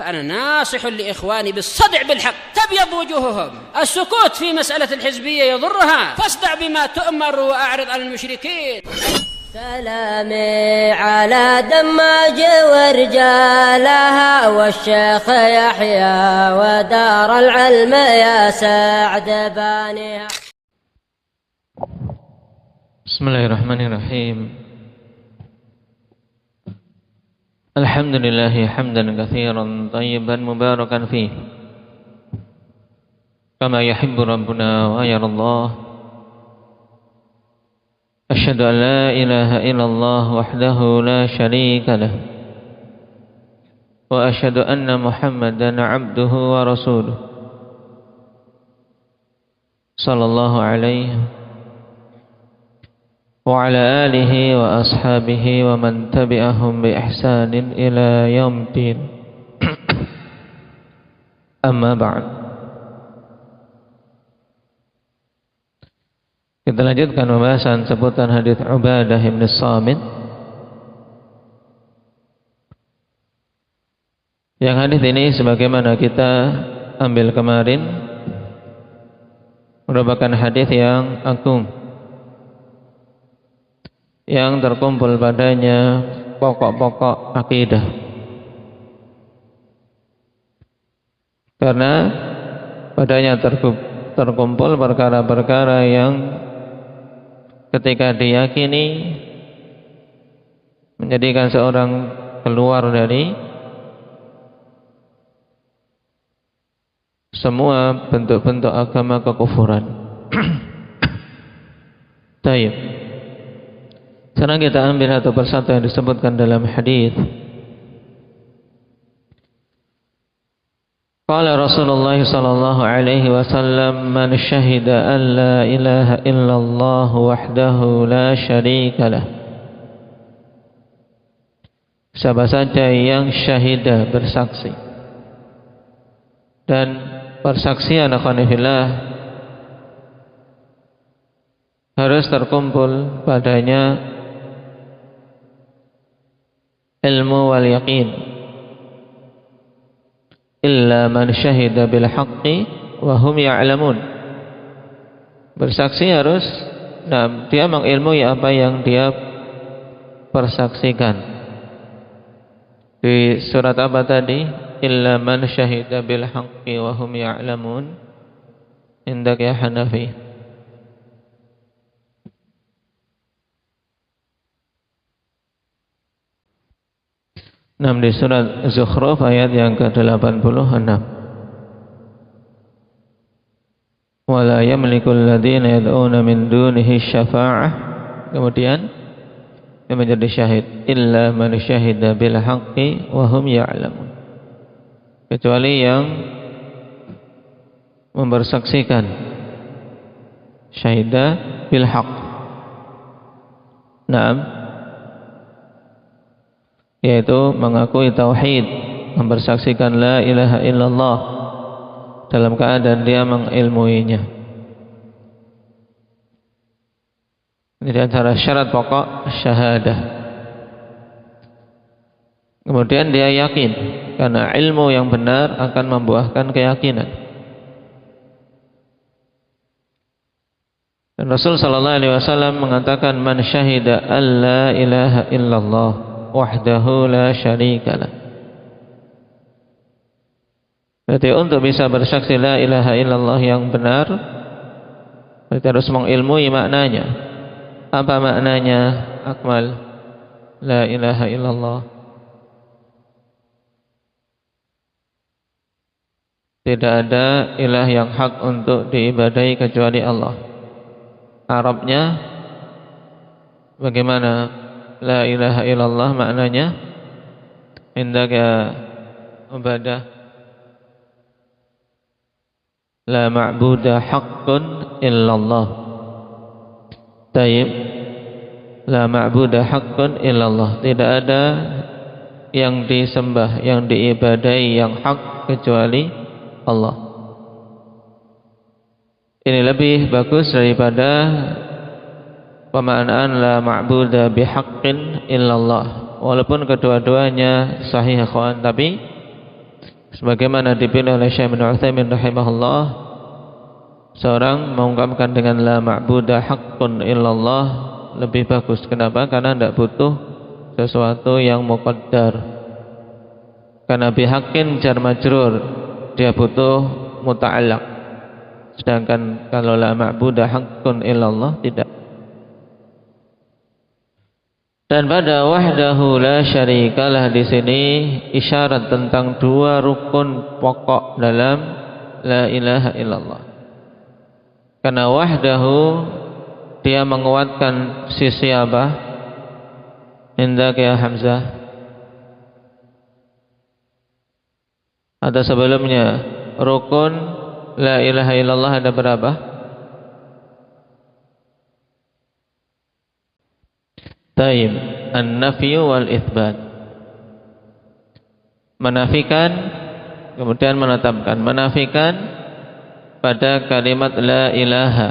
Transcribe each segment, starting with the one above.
فأنا ناصح لإخواني بالصدع بالحق تبيض وجوههم. السكوت في مسألة الحزبية يضرها، فاصدع بما تؤمر وأعرض عن المشركين. سلامي على دماج ورجالها والشيخ يحيى ودار العلم يا سعد بانيها. Bismillahirrahmanirrahim. Alhamdulillah hamdan katsiran tayyiban mubarakan fih kama yuhibbu rabbuna wa yarallah. Asyhadu an la ilaha illallah wahdahu la syarika lah wa asyhadu anna Muhammadan 'abduhu wa rasuluh sallallahu alaihi wa ala alihi wa ashabihi wa man tabi'ahum bi ihsanin ila yaumil. Amma ba'd. Kita lanjutkan pembahasan seputar hadits Ubadah bin Samit. Yang hadits ini sebagaimana kita ambil kemarin merupakan hadits yang agung, yang terkumpul padanya pokok-pokok akidah. Karena padanya terkumpul perkara-perkara yang ketika diyakini menjadikan seorang keluar dari semua bentuk-bentuk agama kekufuran. Tayyib. Sekarang kita ambil satu persatu yang disebutkan dalam hadis. Qala Rasulullah sallallahu alaihi wasallam, man syahida an la ilaha illallah wahdahu la syarika lah. Siapa saja yang syahida bersaksi, dan persaksian akhwanillah harus terkumpul padanya ilmu wal yaqin, illa man syahida bil haqqi wa hum ya'lamun. Bersaksi harus dia mengilmui apa yang dia persaksikan. Di surat apa tadi? Illa man syahida bil haqqi wa hum ya'lamun. Indak ya Hanafi. Di surat Zukhruf ayat yang ke-86. Wala yamlikul ladzina yad'una min dunihi syafa'ah. Kemudian yang menjadi syahid illa man syahida bil haqqi wa hum ya'lamun. Kecuali yang mempersaksikan syahida bil haqq. Yaitu mengakui tauhid, mempersaksikan la ilaha illallah dalam keadaan dia mengilmuinya. Ini di antara syarat pokok syahadah. Kemudian dia yakin, karena ilmu yang benar akan membuahkan keyakinan. Dan Rasul sallallahu alaihi wasallam mengatakan, man syahida an la ilaha illallah wahdahu la syarikalah. Berarti untuk bisa bersaksi la ilaha illallah yang benar, berarti harus mengilmui maknanya. Apa maknanya akmal la ilaha illallah? Tidak ada ilah yang hak untuk diibadahi kecuali Allah. Arabnya bagaimana? La ilaha illallah maknanya indaka ibadah la ma'buda haqqun illallah. Tayyib. La ma'buda haqqun illallah. Tidak ada yang disembah, yang diibadahi yang hak kecuali Allah. Ini lebih bagus daripada pemaknaan la ma'buda bihaqqin illallah. Walaupun kedua-duanya sahih akhwan, tapi sebagaimana dipilih oleh Syekh bin Utsaimin rahimahullah, seorang mengungkapkan dengan la ma'budu haqqun illallah lebih bagus. Kenapa? Karena tidak butuh sesuatu yang muqaddar. Karena bihaqqin jar majrur, dia butuh muta'allaq. Sedangkan kalau la ma'budu haqqun illallah tidak. Dan pada wahdahu la syarikalah di sini isyarat tentang dua rukun pokok dalam la ilaha illallah. Karena wahdahu dia menguatkan sisi apa? Indak ya Hamzah. Ada sebelumnya rukun la ilaha illallah ada berapa? Taib, an-nafyu wal itsbat. Menafikan kemudian menetapkan. Menafikan pada kalimat la ilaha,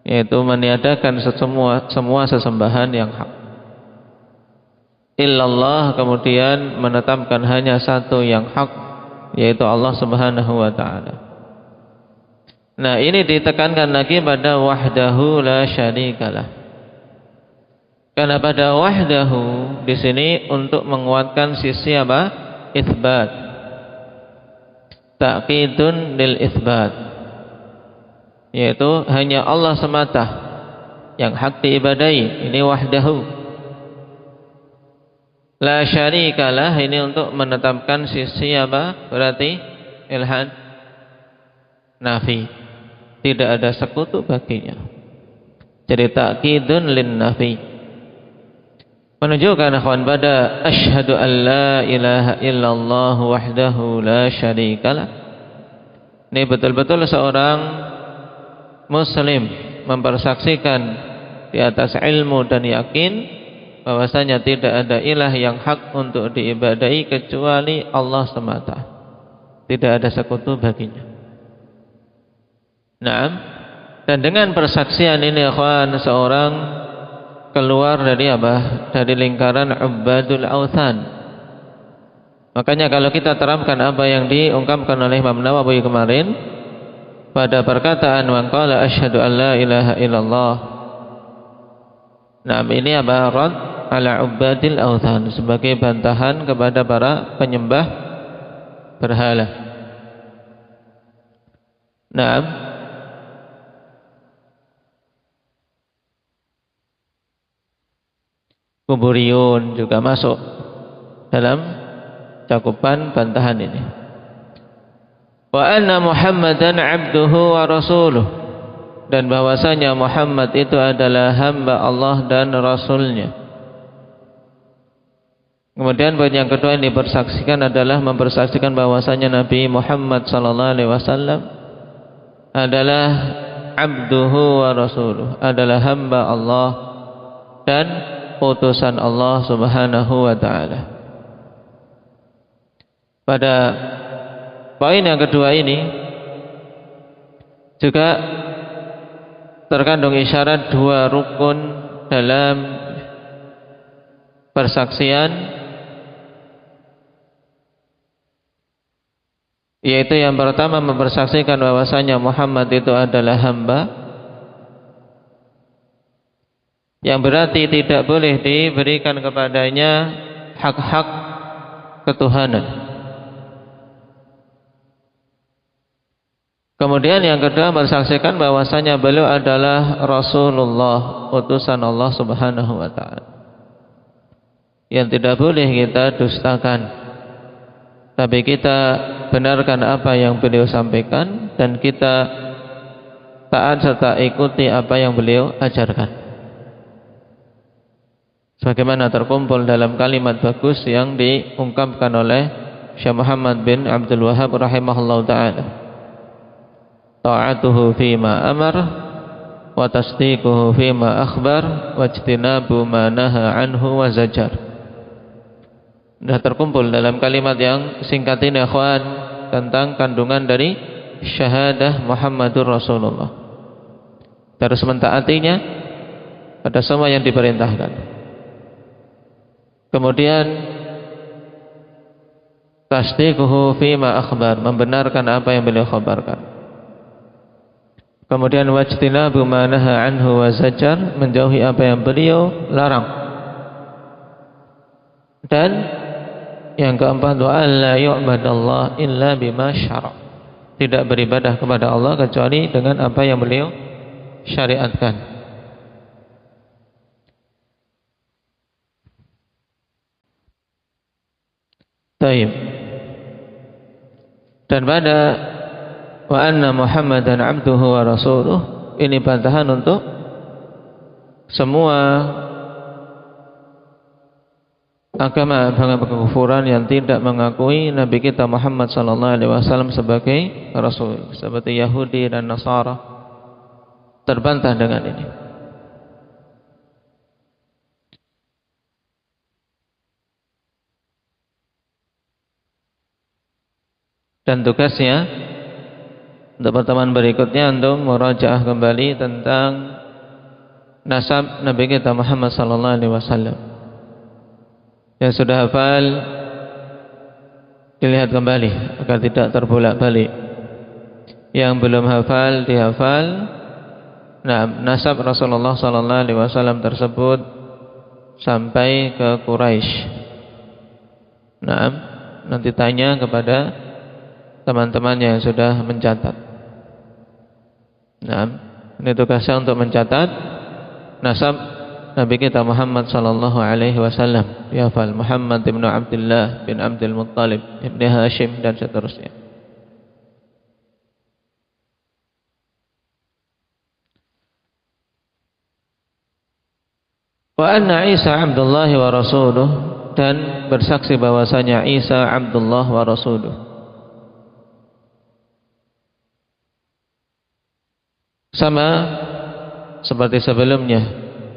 yaitu meniadakan semua sesembahan yang hak. Illallah kemudian menetapkan hanya satu yang hak, yaitu Allah Subhanahu wa taala. Nah, ini ditekankan lagi pada wahdahu la syarikalah. Karena pada wahdahu di sini untuk menguatkan sisi apa? Itsbat. Ta'qidun lil itsbat. Yaitu hanya Allah semata yang hak diibadahi. Ini wahdahu. La syarikalah ini untuk menetapkan sisi apa? Berarti ilhad nafi. Tidak ada sekutu baginya. Jadi ta'qidun lin nafi. Menunjukkan akhwan pada asyhadu an la ilaha illallah wahdahu la syarikalah. Ini betul-betul seorang muslim mempersaksikan di atas ilmu dan yakin bahwasanya tidak ada ilah yang hak untuk diibadahi kecuali Allah semata. Tidak ada sekutu baginya. Naam. Dan dengan persaksian ini akhwan seorang keluar dari apa? Dari lingkaran ubadul authan. Makanya kalau kita terapkan apa yang diungkapkan oleh Imam Nawawi kemarin pada perkataan man qala asyhadu an la ilaha illallah. Nah, ini apa? Rad ala ubadil authan, sebagai bantahan kepada para penyembah berhala. Nah, kuburiyun juga masuk dalam cakupan bantahan ini. Wa anna Muhammadan abduhu wa rasuluh, dan bahwasanya Muhammad itu adalah hamba Allah dan Rasulnya. Kemudian poin yang kedua yang dipersaksikan adalah mempersaksikan bahwasanya Nabi Muhammad sallallahu alaihi wasallam adalah abduhu wa rasuluh, adalah hamba Allah dan utusan Allah Subhanahu wa taala. Pada poin yang kedua ini juga terkandung isyarat dua rukun dalam persaksian, yaitu yang pertama mempersaksikan bahwasanya Muhammad itu adalah hamba, yang berarti tidak boleh diberikan kepadanya hak-hak ketuhanan. Kemudian yang kedua mensaksikan bahwasanya beliau adalah Rasulullah, utusan Allah Subhanahu wa taala, yang tidak boleh kita dustakan, tapi kita benarkan apa yang beliau sampaikan dan kita taat serta ikuti apa yang beliau ajarkan. Sebagaimana terkumpul dalam kalimat bagus yang diungkapkan oleh Syekh Muhammad bin Abdul Wahhab rahimahullahu ta'ala. Ta'atuhu fima amar wa tasdiquhu fima akhbar wa ijtinabu ma naha anhu wa zajar. Sudah terkumpul dalam kalimat yang singkat ini akhwan tentang kandungan dari syahadah Muhammadur Rasulullah. Terus mentaatinya pada semua yang diperintahkan. Kemudian tasdiquhu fima akhbar, membenarkan apa yang beliau khabarkan. Kemudian wajtinabu ma naha anhu wa zajar, menjauhi apa yang beliau larang. Dan yang keempat, wa alla yu'badallah illa bima syara', tidak beribadah kepada Allah kecuali dengan apa yang beliau syariatkan. Taib. Dan pada wa anna Muhammadan abduhu wa rasuluh, ini bantahan untuk semua agama kekufuran yang tidak mengakui Nabi kita Muhammad sallallahu alaihi wasallam sebagai rasul, seperti Yahudi dan Nasara, terbantah dengan ini. Dan tugasnya untuk pertemuan berikutnya untuk murajaah kembali tentang nasab Nabi kita Muhammad sallallahu alaihi wasallam. Yang sudah hafal dilihat kembali agar tidak terbolak-balik. Yang belum hafal dihafal. Nah, nasab Rasulullah sallallahu alaihi wasallam tersebut sampai ke Quraisy. Nah, nanti tanya kepada teman-temannya yang sudah mencatat. Nah, ini tugasnya untuk mencatat nasab Nabi kita Muhammad sallallahu alaihi wasallam. Dihafal Muhammad bin Abdullah bin Abdul Muttalib ibn Hashim dan seterusnya. Wa anna Isa Abdullah wa rasuluh, dan bersaksi bahwasanya Isa Abdullah wa rasuluh. Sama seperti sebelumnya,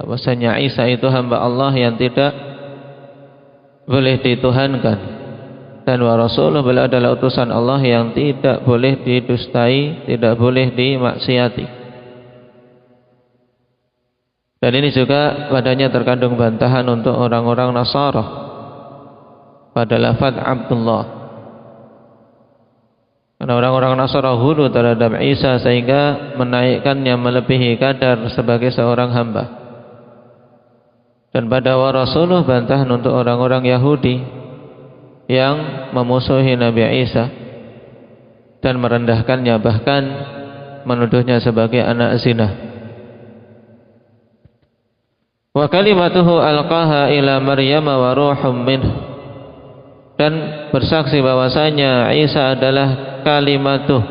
bahwasanya Isa itu hamba Allah yang tidak boleh dituhankan, dan wa rasuluh, beliau adalah utusan Allah yang tidak boleh didustai, tidak boleh dimaksiati. Dan ini juga padanya terkandung bantahan untuk orang-orang Nasara pada lafaz Abdullah. Karena orang-orang Nasara hulu terhadap Isa sehingga menaikkannya melebihi kadar sebagai seorang hamba. Dan pada wa rasuluh, bantahan untuk orang-orang Yahudi yang memusuhi Nabi Isa dan merendahkannya, bahkan menuduhnya sebagai anak zina. Wa kalimatuhu alqaha ila Maryam wa ruhum minhu, dan bersaksi bahwasanya Isa adalah kalimatuh.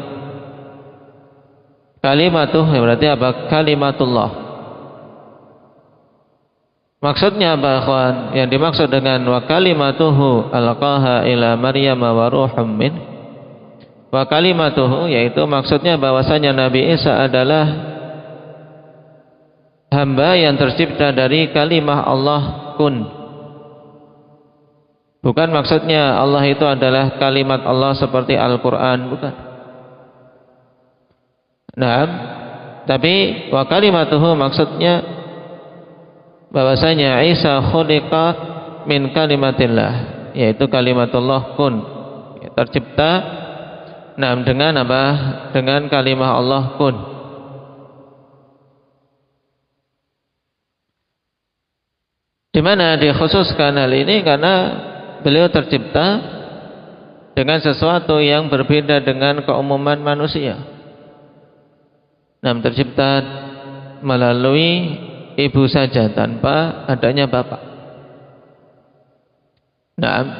Kalimatuh berarti apa? Kalimatullah. Maksudnya apa, ikhwan? Yang dimaksud dengan wa kalimatuhu alqaha ila Maryam wa ruhum min, wa kalimatuhu, yaitu maksudnya bahwasanya Nabi Isa adalah hamba yang tercipta dari kalimah Allah kun. Bukan maksudnya Allah itu adalah kalimat Allah seperti Al-Quran, bukan. Nah, tapi wa kalimatuhu maksudnya bahwasanya Isa khuliqa min kalimatillah, yaitu kalimatullah kun, tercipta dengan apa? Dengan kalimah Allah kun. Di mana dikhususkan hal ini? Karena beliau tercipta dengan sesuatu yang berbeda dengan keumuman manusia. Tercipta melalui ibu saja tanpa adanya bapak.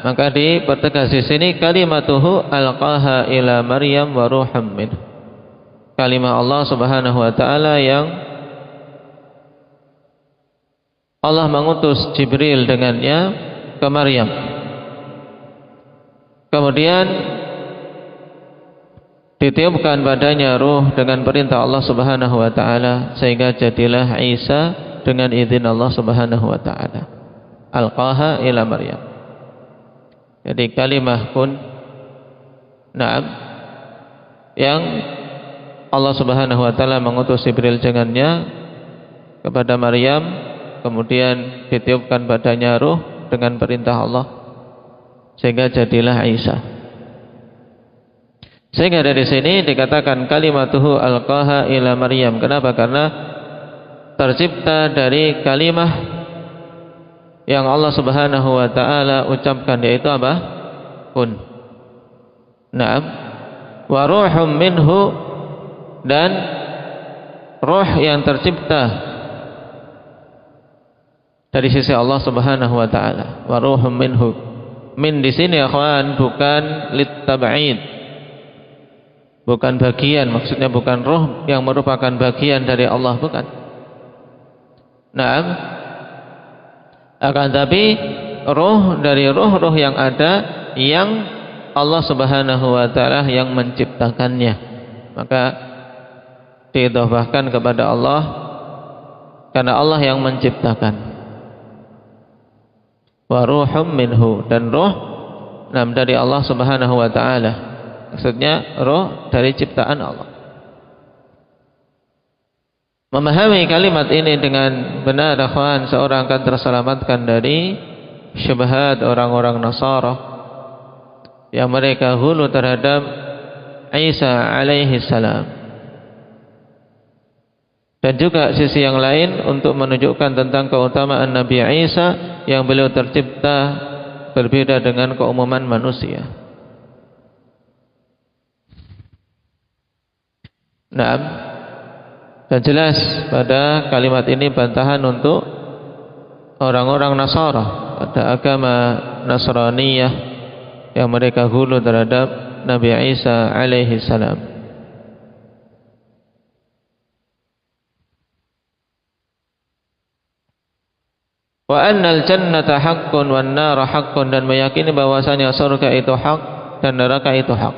Maka dipertegas di sini kalimatuhu alqaha ila Maryam wa ruhum min. Kalimah Allah Subhanahu wa taala yang Allah mengutus Jibril dengannya ke Maryam. Kemudian ditiupkan padanya ruh dengan perintah Allah Subhanahu wa taala, sehingga jadilah Isa dengan izin Allah Subhanahu wa taala. Alqaha ila Maryam. Jadi kalimah kun, yang Allah Subhanahu wa taala mengutus Jibril dengannya kepada Maryam, kemudian ditiupkan padanya ruh dengan perintah Allah, sehingga jadilah Isa. Sehingga dari sini dikatakan kalimatuhu alqaha ila Maryam. Kenapa? Karena tercipta dari kalimah yang Allah Subhanahu wa taala ucapkan, yaitu apa? Kun. Naam. Wa ruhum minhu, dan roh yang tercipta dari sisi Allah Subhanahu wa taala. Wa ruhum minhu. Min di sini akhwan bukan litab'id. Bukan bagian, maksudnya bukan roh yang merupakan bagian dari Allah, bukan. Naam. Akan tapi roh dari roh-roh yang ada, yang Allah Subhanahu wa taala yang menciptakannya, maka diidhofahkan kepada Allah karena Allah yang menciptakan. Wa ruhum minhu, dan roh dari Allah Subhanahu wa taala, maksudnya roh dari ciptaan Allah. Memahami kalimat ini dengan benar, akhwan, seorang akan terselamatkan dari syubhat orang-orang Nasara yang mereka hulu terhadap Isa alaihi salam. Dan juga sisi yang lain untuk menunjukkan tentang keutamaan Nabi Isa yang beliau tercipta berbeda dengan keumuman manusia. Naam. Dan jelas pada kalimat ini bantahan untuk orang-orang Nasara pada agama Nasraniyah yang mereka hulu terhadap Nabi Isa alaihi salam. Wa annal jannata haqqun wan nara haqqun, dan meyakini bahwasanya surga itu hak dan neraka itu hak.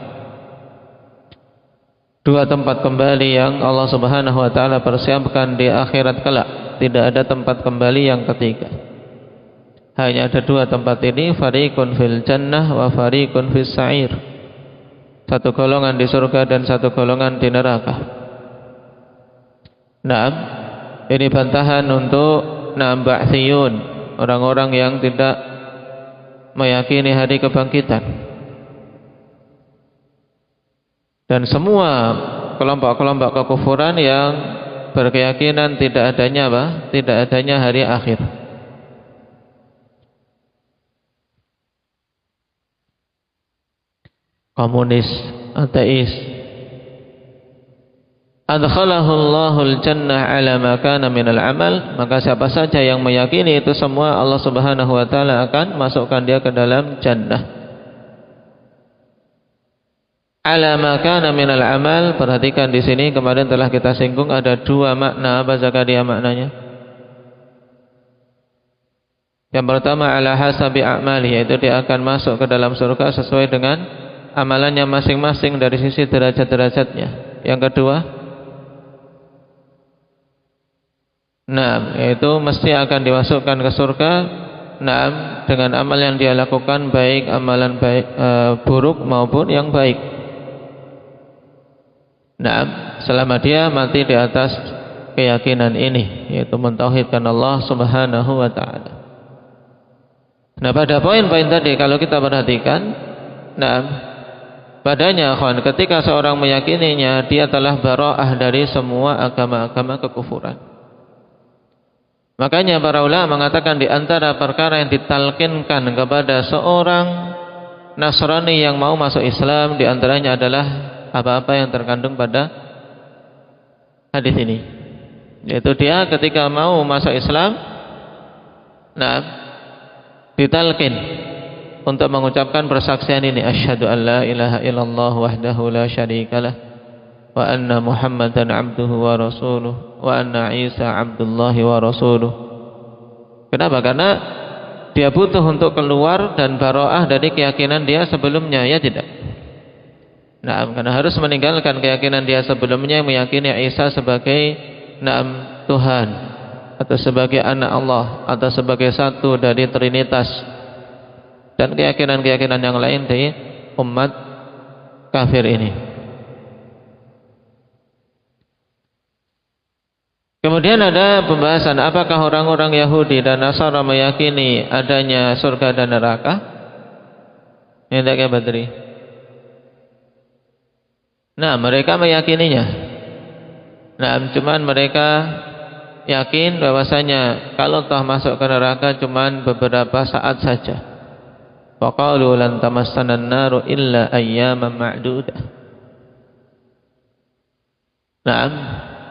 Dua tempat kembali yang Allah Subhanahu wa taala persiapkan di akhirat kelak. Tidak ada tempat kembali yang ketiga. Hanya ada dua tempat ini, fariqun fil jannah wa fariqun fis sa'ir. Satu golongan di surga dan satu golongan di neraka. Naam, ini bantahan untuk ba'tsiyun, orang-orang yang tidak meyakini hari kebangkitan. Dan semua kelompok-kelompok kekufuran yang berkeyakinan tidak adanya apa? Tidak adanya hari akhir. Komunis, ateis. Adkhalahu Allahul jannah ala ma kana minal amal, maka siapa saja yang meyakini itu semua, Allah Subhanahu wa taala akan masukkan dia ke dalam jannah. Ala ma kana minal amal, perhatikan di sini kemarin telah kita singgung ada dua makna. Apa Zakaria maknanya? Yang pertama ala hasabi a'mali, yaitu dia akan masuk ke dalam surga sesuai dengan amalannya masing-masing dari sisi derajat-derajatnya. Yang kedua, yaitu mesti akan dimasukkan ke surga dengan amal yang dia lakukan, baik amalan baik buruk maupun yang baik. Selama dia mati di atas keyakinan ini, yaitu mentauhidkan Allah Subhanahu wa taala. Pada poin-poin tadi kalau kita perhatikan, padanya akhwan, ketika seorang meyakininya, dia telah bara'ah dari semua agama-agama kekufuran. Makanya para ulama mengatakan di antara perkara yang ditalkinkan kepada seorang Nasrani yang mau masuk Islam, di antaranya adalah apa-apa yang terkandung pada hadis ini, yaitu dia ketika mau masuk Islam, ditalkin untuk mengucapkan persaksian ini, asyhadu an la ilaha illallah wahdahu la syarikalah wa anna Muhammadan abduhu wa rasuluh wa anna Isa abdullahi wa rasuluh. Kenapa? Karena dia butuh untuk keluar dan bara'ah dari keyakinan dia sebelumnya, ya tidak? Karena harus meninggalkan keyakinan dia sebelumnya, meyakini Isa sebagai Tuhan atau sebagai anak Allah atau sebagai satu dari Trinitas, dan keyakinan-keyakinan yang lain dari umat kafir ini. Kemudian ada pembahasan apakah orang-orang Yahudi dan Nasara meyakini adanya surga dan neraka. Tidak kayak Badri. Nah, mereka meyakininya. Nah, cuman mereka yakin bahwasanya kalau toh masuk ke neraka cuman beberapa saat saja. Faqalu lan tamassana an-naru illa ayyaman ma'dudah. Nah,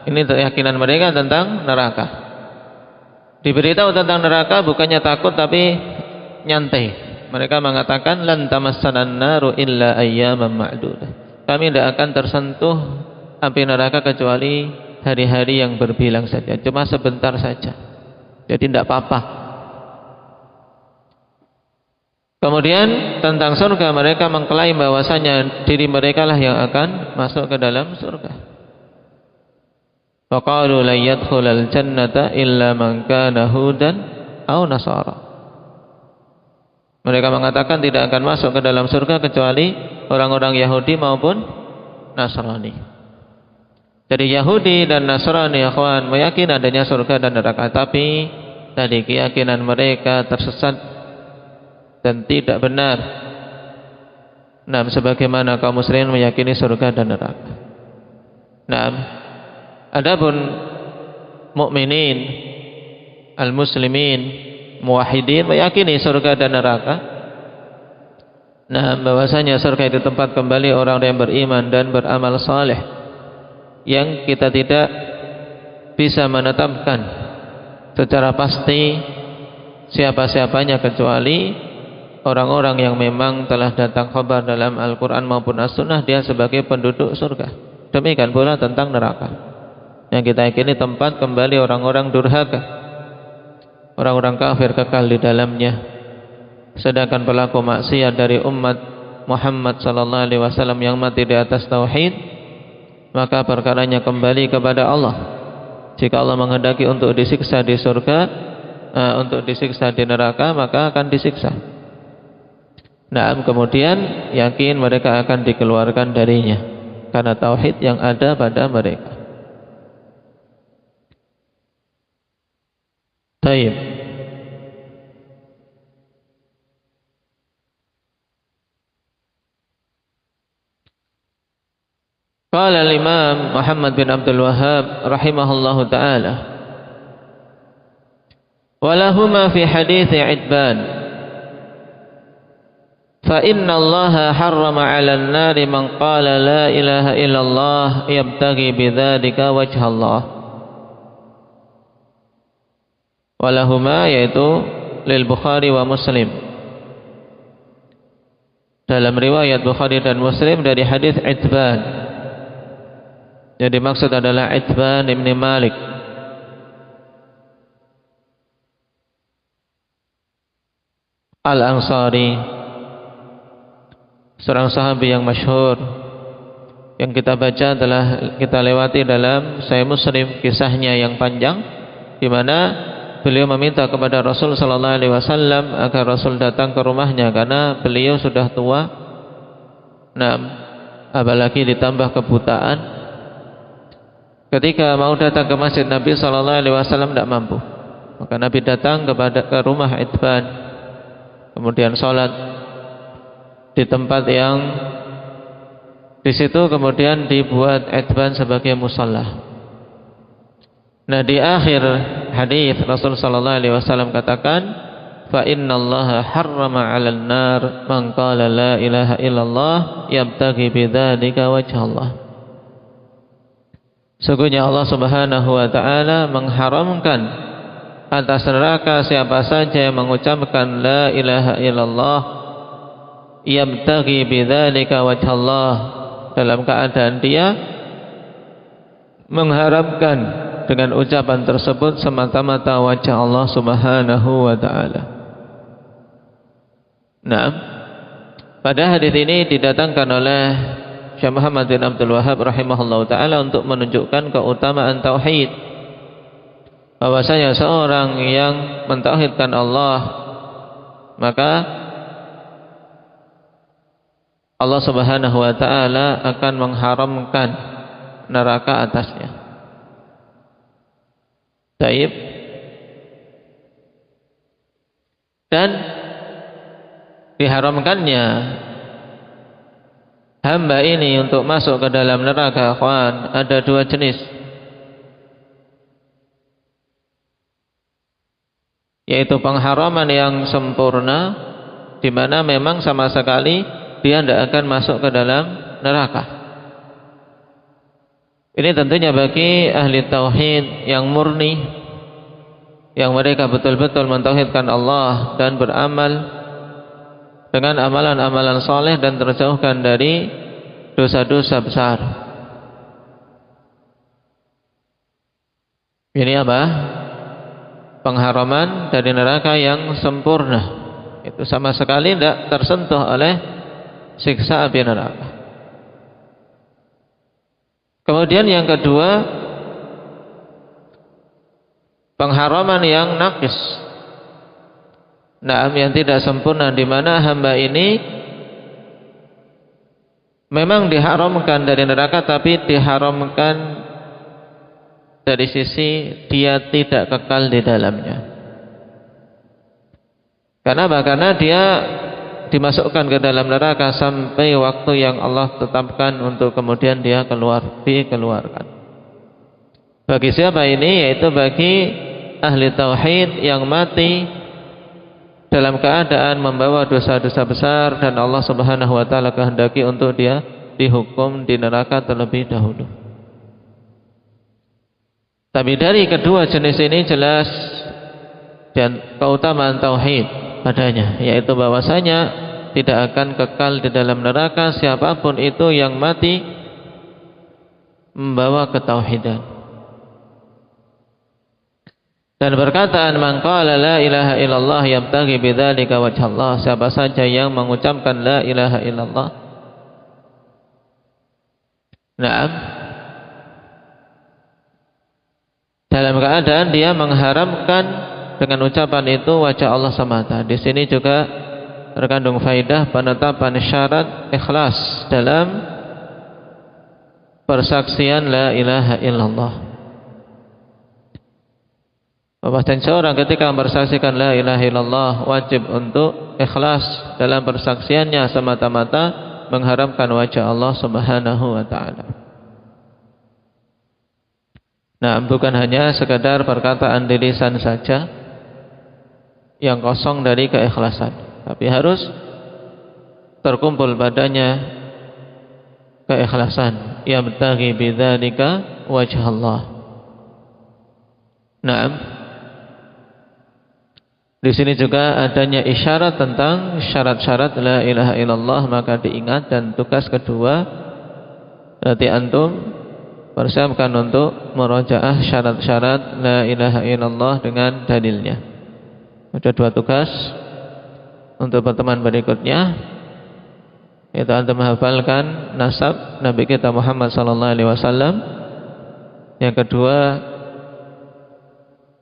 ini keyakinan mereka tentang neraka. Diberitahu tentang neraka bukannya takut tapi nyantai. Mereka mengatakan lan tamassana an-naru illa ayyaman ma'dudah. Kami tidak akan tersentuh api neraka kecuali hari-hari yang berbilang saja, cuma sebentar saja. Jadi tidak apa-apa. Kemudian tentang surga mereka mengklaim bahwasanya diri mereka lah yang akan masuk ke dalam surga. Faqalu la yadkhulal jannata illa man kana hudan aw nasara. Mereka mengatakan tidak akan masuk ke dalam surga kecuali orang-orang Yahudi maupun Nasrani. Jadi Yahudi dan Nasrani akhwan meyakini adanya surga dan neraka, tapi tadi keyakinan mereka tersesat dan tidak benar. Nah, sebagaimana kaum muslimin meyakini surga dan neraka. Nah, adapun mukminin, al-muslimin, muwahhidin meyakini surga dan neraka. Nah, bahwasanya surga itu tempat kembali orang yang beriman dan beramal saleh, yang kita tidak bisa menetapkan secara pasti siapa-siapanya kecuali orang-orang yang memang telah datang khabar dalam Al-Quran maupun As-Sunnah dia sebagai penduduk surga. Demikian pula tentang neraka, yang kita yakini tempat kembali orang-orang durhaka, orang-orang kafir kekal di dalamnya. Sedangkan pelaku maksiat dari umat Muhammad sallallahu alaihi wasallam yang mati di atas tauhid, maka perkaranya kembali kepada Allah. Jika Allah menghendaki untuk disiksa di surga, untuk disiksa di neraka, maka akan disiksa. Nah, kemudian yakin mereka akan dikeluarkan darinya karena tauhid yang ada pada mereka. Baik. Qala al-Imam Muhammad bin Abdul Wahhab rahimahullahu ta'ala, walahuma fi hadits Itban, fa inna Allah harrama 'ala an-nari man qala la ilaha illallah yabtaghi bidzalika wajha Allah. Walahuma yaitu lil Bukhari wa Muslim. Dalam riwayat Bukhari dan Muslim dari hadis Itban. Jadi maksud adalah Itban ibn Malik Al-Ansari, seorang sahabi yang masyhur yang kita baca telah kita lewati dalam Sahih Muslim kisahnya yang panjang, di mana beliau meminta kepada Rasul sallallahu alaihi wasallam agar Rasul datang ke rumahnya karena beliau sudah tua. Nah, apalagi ditambah kebutaan. Ketika mau datang ke masjid Nabi sallallahu alaihi wasallam tidak mampu. Maka Nabi datang ke rumah Itban. Kemudian sholat di tempat yang di situ, kemudian dibuat Itban sebagai musalla. Nah, di akhir hadis Rasul sallallahu alaihi wasallam katakan, fa innallaha harrama 'alan nar man qala la ilaha illallah yabtaghi bidzalika wajhallah. Sesungguhnya Allah Subhanahu wa taala mengharamkan atas neraka siapa saja yang mengucapkan la ilaha illallah yabtaghi bidzalika wajhallah, dalam keadaan dia mengharapkan dengan ucapan tersebut semata-mata wajah Allah Subhanahu wa taala. Nah, pada hadis ini didatangkan oleh Syekh Muhammad bin Abdul Wahhab rahimahullahu taala untuk menunjukkan keutamaan tauhid, bahwasanya seorang yang mentauhidkan Allah, maka Allah Subhanahu wa taala akan mengharamkan neraka atasnya. Baik. Dan diharamkannya hamba ini untuk masuk ke dalam neraka, ikhwan, ada dua jenis. Yaitu pengharaman yang sempurna, di mana memang sama sekali dia tidak akan masuk ke dalam neraka. Ini tentunya bagi ahli tauhid yang murni, yang mereka betul-betul mentauhidkan Allah dan beramal dengan amalan-amalan soleh dan terjauhkan dari dosa-dosa besar. Ini apa? Pengharaman dari neraka yang sempurna, itu sama sekali tidak tersentuh oleh siksa api neraka. Kemudian yang kedua, pengharaman yang naqis, yang tidak sempurna, di mana hamba ini memang diharamkan dari neraka, tapi diharamkan dari sisi dia tidak kekal di dalamnya. Karena apa? Karena dia dimasukkan ke dalam neraka sampai waktu yang Allah tetapkan untuk kemudian dia dikeluarkan. Bagi siapa ini? Yaitu bagi ahli tauhid yang mati dalam keadaan membawa dosa-dosa besar dan Allah Subhanahu wa taala kehendaki untuk dia dihukum di neraka terlebih dahulu. Tapi dari kedua jenis ini jelas dan keutamaan tauhid padanya, yaitu bahwasanya tidak akan kekal di dalam neraka siapapun itu yang mati membawa ketauhidan. Dan perkataan man qala la ilaha illallah yabtaghi bidzalika wajhallah, siapa saja yang mengucapkan la ilaha illallah, dalam keadaan dia mengharapkan dengan ucapan itu wajah Allah semata. Di sini juga terkandung faidah penetapan syarat ikhlas dalam persaksian la ilaha illallah. Bahwasanya seorang ketika bersaksikan la ilaha illallah wajib untuk ikhlas dalam persaksiannya semata-mata mengharapkan wajah Allah Subhanahu wa taala. Bukan hanya sekadar perkataan di lisan saja yang kosong dari keikhlasan, tapi harus terkumpul padanya keikhlasan. Yabtaghi bidzalika wajh Allah. Di sini juga adanya isyarat tentang syarat-syarat la ilaha illallah, maka diingat. Dan tugas kedua, berarti antum persiapkan untuk murajaah syarat-syarat la ilaha illallah dengan dalilnya. Ada dua tugas untuk pertemuan berikutnya, yaitu antum menghafalkan nasab Nabi kita Muhammad sallallahu alaihi wasallam. Yang kedua,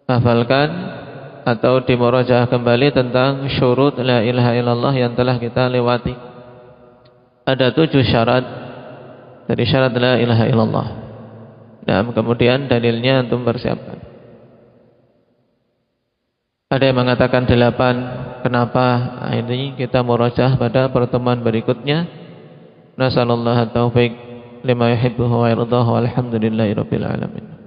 hafalkan atau dimurajaah kembali tentang syurut la ilaha illallah yang telah kita lewati. Ada 7 syarat dari syarat la ilaha illallah. Kemudian dalilnya antum persiapkan. Ada yang mengatakan 8. Kenapa? Ini kita murajaah pada pertemuan berikutnya. Nasallallahu taufiq lima yuhibbu wa yardahu. Alhamdulillahirabbil alamin.